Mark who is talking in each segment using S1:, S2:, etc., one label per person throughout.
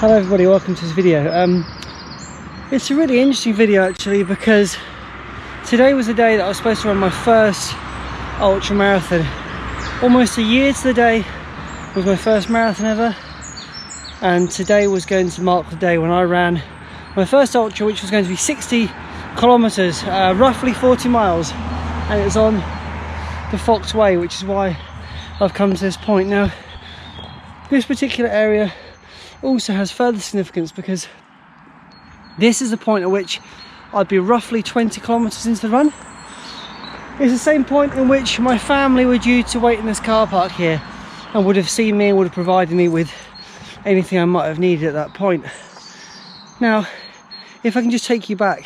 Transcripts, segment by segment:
S1: Hello everybody, welcome to this video. It's a really interesting video actually, because today was the day that I was supposed to run my first ultra marathon. Almost a year to the day was my first marathon ever, and today was going to mark the day when I ran my first ultra, which was going to be 60 kilometers, roughly 40 miles, and it was on the Fox Way, which is why I've come to this point. Now, this particular area also has further significance because this is the point at which I'd be roughly 20 kilometers into the run. It's the same point in which my family were due to wait in this car park here and would have seen me and would have provided me with anything I might have needed at that point. Now, if I can just take you back,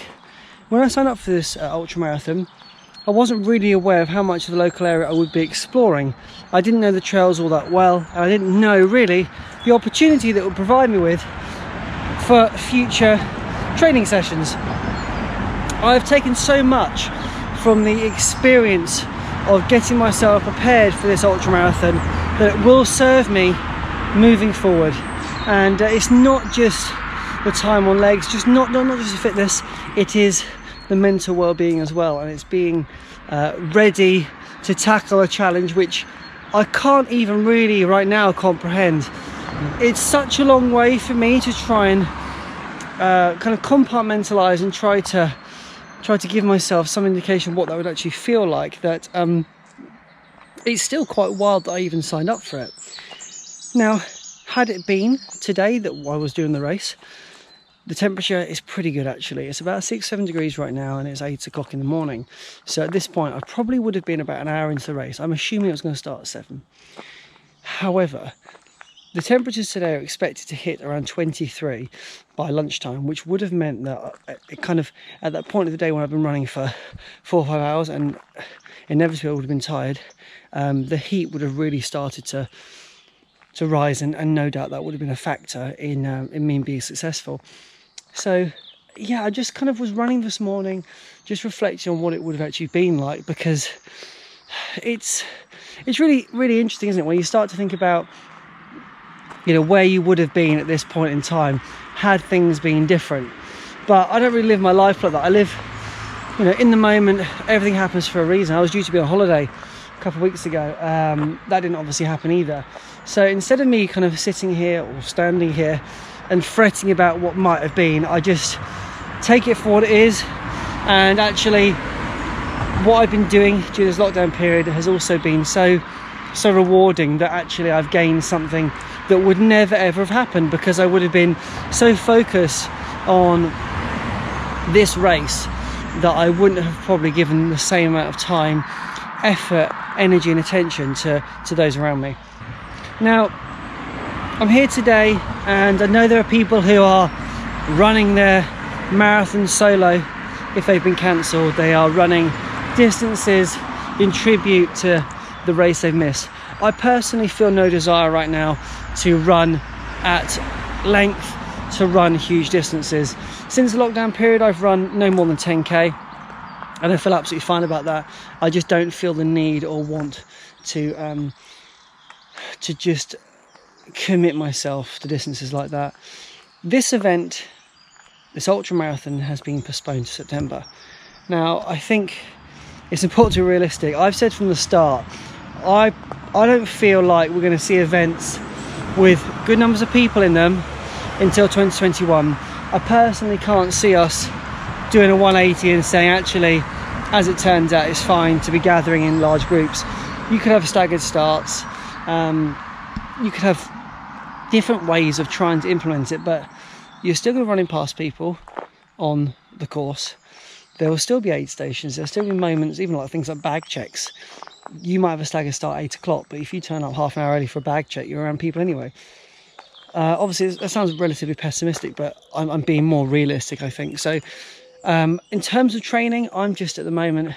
S1: when I signed up for this ultra marathon, I wasn't really aware of how much of the local area I would be exploring. I didn't know the trails all that well, and I didn't know really the opportunity that would provide me with for future training sessions. I've taken so much from the experience of getting myself prepared for this ultra marathon that it will serve me moving forward. And it's not just the time on legs, not just the fitness, it is the mental well-being as well, and it's being ready to tackle a challenge which I can't even really right now comprehend. It's such a long way for me to try and kind of compartmentalize and try to give myself some indication of what that would actually feel like, that it's still quite wild that I even signed up for it. Now, had it been today that I was doing the race, the temperature is pretty good actually. It's about 6-7 degrees right now, and it's 8 o'clock in the morning. So at this point, I probably would have been about an hour into the race. I'm assuming it was going to start at 7. However, the temperatures today are expected to hit around 23 by lunchtime, which would have meant that it kind of, at that point of the day when I've been running for 4 or 5 hours and inevitably I would have been tired, the heat would have really started to rise, and no doubt that would have been a factor in me being successful. So yeah, I just kind of was running this morning, just reflecting on what it would have actually been like, because it's really, really interesting, isn't it, when you start to think about, you know, where you would have been at this point in time had things been different. But I don't really live my life like that. I live, you know, in the moment. Everything happens for a reason. I was due to be on holiday a couple of weeks ago. That didn't obviously happen either. So instead of me kind of sitting here or standing here and fretting about what might have been, I just take it for what it is. And actually, what I've been doing during this lockdown period has also been so rewarding, that actually I've gained something that would never ever have happened, because I would have been so focused on this race that I wouldn't have probably given the same amount of time, effort, energy and attention to those around me. Now, I'm here today, and I know there are people who are running their marathon solo. If they've been cancelled, they are running distances in tribute to the race they've missed. I personally feel no desire right now to run at length, to run huge distances. Since the lockdown period, I've run no more than 10k, and I feel absolutely fine about that. I just don't feel the need or want to just commit myself to distances like that. This event, this ultra marathon, has been postponed to September. Now, I think it's important to be realistic. I've said from the start, I don't feel like we're going to see events with good numbers of people in them until 2021. I personally can't see us doing a 180 and saying, actually, as it turns out, it's fine to be gathering in large groups. You could have staggered starts. You could have different ways of trying to implement it, but you're still going to be running past people on the course. There will still be aid stations. There'll still be moments, even like things like bag checks. You might have a staggered start at 8 o'clock, but if you turn up half an hour early for a bag check, you're around people anyway. Obviously, that sounds relatively pessimistic, but I'm being more realistic, I think. So in terms of training, I'm just at the moment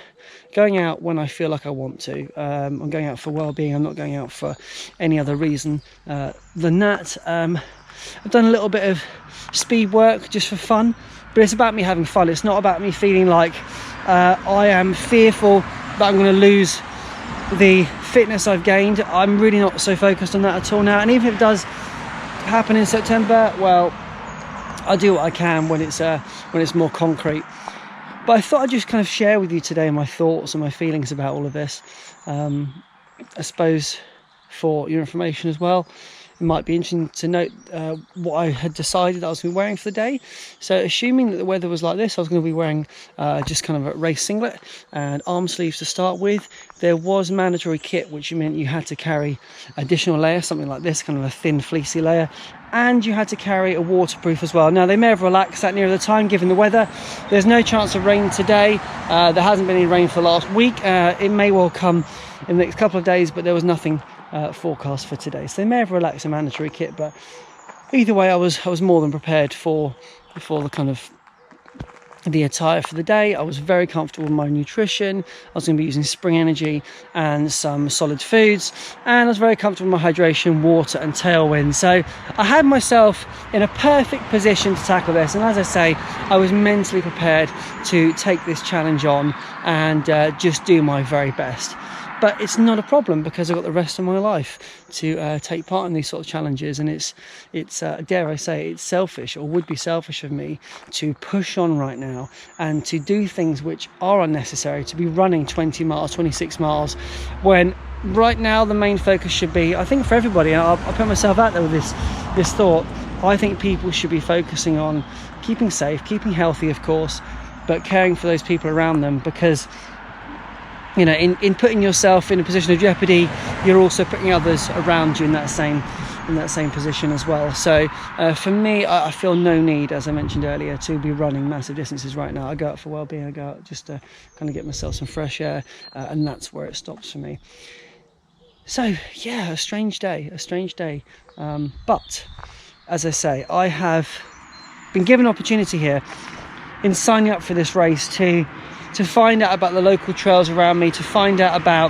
S1: going out when I feel like I want to. I'm going out for well-being. I'm not going out for any other reason than that. I've done a little bit of speed work just for fun, but it's about me having fun. It's not about me feeling like I am fearful that I'm going to lose the fitness I've gained. I'm really not so focused on that at all now, and even if it does happen in September? Well, I'll do what I can when it's more concrete. But I thought I'd just kind of share with you today my thoughts and my feelings about all of this. I suppose for your information as well, it might be interesting to note what I had decided I was going to be wearing for the day. So assuming that the weather was like this, I was going to be wearing just kind of a race singlet and arm sleeves to start with. There was mandatory kit, which meant you had to carry additional layer, something like this, kind of a thin fleecy layer, and you had to carry a waterproof as well. Now they may have relaxed that near the time given the weather. There's no chance of rain today. There hasn't been any rain for the last week. It may well come in the next couple of days, but there was nothing forecast for today, so they may have relaxed the mandatory kit. But either way, I was more than prepared for the kind of the attire for the day. I was very comfortable with my nutrition. I was going to be using Spring Energy and some solid foods, and I was very comfortable with my hydration, water and tailwind. So I had myself in a perfect position to tackle this, and as I say, I was mentally prepared to take this challenge on and just do my very best. But it's not a problem because I've got the rest of my life to take part in these sort of challenges, and it's dare I say, it's selfish, or would be selfish of me, to push on right now and to do things which are unnecessary, to be running 20 miles, 26 miles, when right now the main focus should be, I think for everybody, and I'll put myself out there with this thought, I think people should be focusing on keeping safe, keeping healthy of course, but caring for those people around them, because you know, in putting yourself in a position of jeopardy, you're also putting others around you in that same position as well. So for me, I feel no need, as I mentioned earlier, to be running massive distances right now. I go out for well-being, I go out just to kind of get myself some fresh air, and that's where it stops for me. So yeah, a strange day. But as I say, I have been given an opportunity here in signing up for this race to find out about the local trails around me, to find out about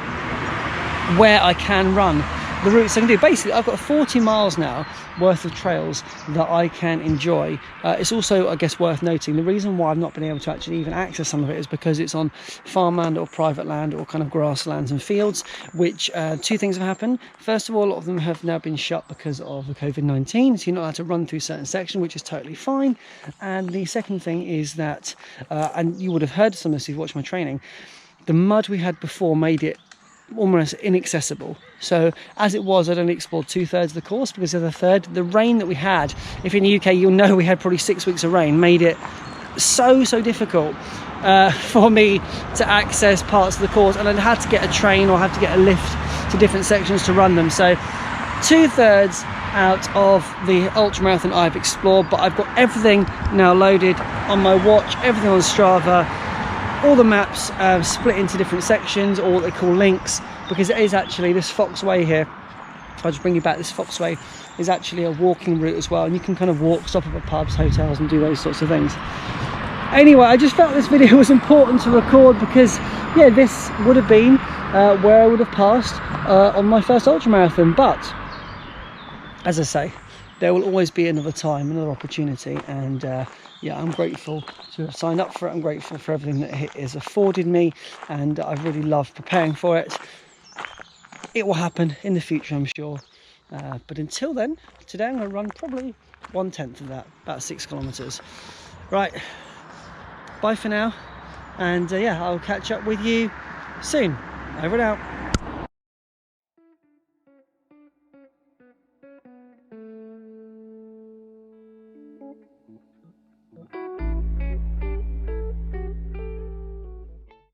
S1: where I can run, the routes I can do. Basically, I've got 40 miles now worth of trails that I can enjoy. It's also, I guess, worth noting, the reason why I've not been able to actually even access some of it is because it's on farmland or private land or kind of grasslands and fields, which two things have happened. First of all, a lot of them have now been shut because of the COVID-19, so you're not allowed to run through certain sections, which is totally fine. And the second thing is that, and you would have heard some of this if you watched my training, the mud we had before made it almost inaccessible. So as it was, I'd only explored 2/3 of the course because of the third. The rain that we had, if in the UK you'll know we had probably 6 weeks of rain, made it so difficult for me to access parts of the course, and I'd had to get a train or have to get a lift to different sections to run them. So 2/3 out of the ultramarathon I've explored, but I've got everything now loaded on my watch, everything on Strava, all the maps split into different sections, or what they call links, because it is actually this Foxway here. I'll just bring you back. This Foxway is actually a walking route as well, and you can kind of walk, stop up at pubs, hotels and do those sorts of things. Anyway, I just felt this video was important to record because yeah, this would have been where I would have passed on my first ultramarathon. But as I say, there will always be another time, another opportunity, and yeah, I'm grateful to have signed up for it. I'm grateful for everything that it has afforded me, and I've really loved preparing for it. It will happen in the future, I'm sure. But until then, today I'm going to run probably 1/10 of that, about 6 kilometers. Right, bye for now, and yeah, I'll catch up with you soon. Over and out.